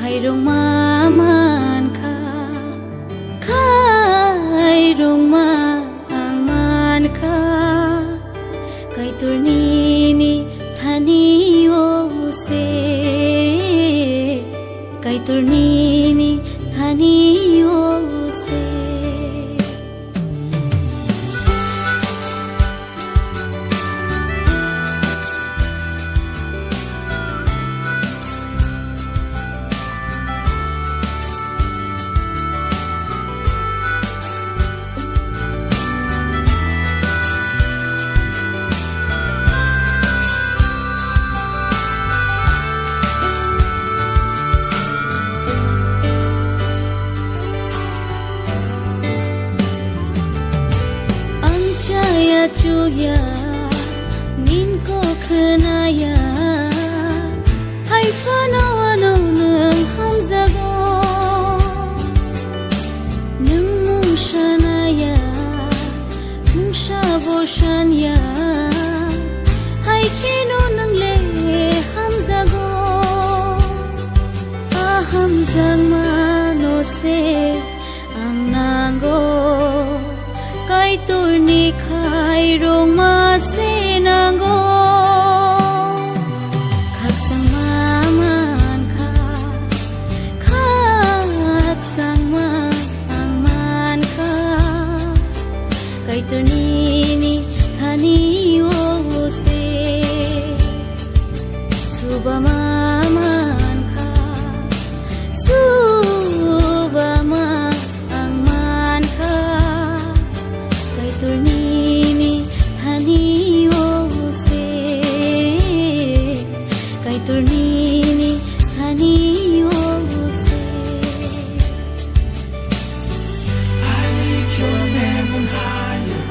rong ma man kha khai rong ma ang man kha kai tur ni thani o se kai tur ni thani o se Chuya nin ko khnaya hai fana wano nang hamzago nung mung shanaya mung shabo shanya hai kino nang le hamzago hamzang mano se ang nango kai tur ni khai rong ma se nango khak sang ma man kha khak sang ma ang man kha kai tur ni thani o se suba ma man kha suba ma ang man kha kai tur ni thani o se kai tur ni thani o se I lift your name on higher,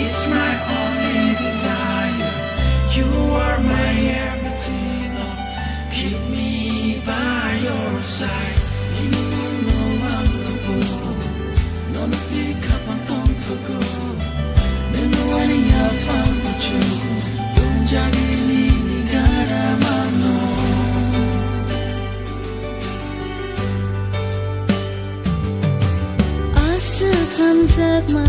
it's my only desire. You are my everything, oh, keep me by your side. You know I'm the goal, none of the cup I'm on to go. Never running out from you, don't judge me, gotta know. Asa khamzak ma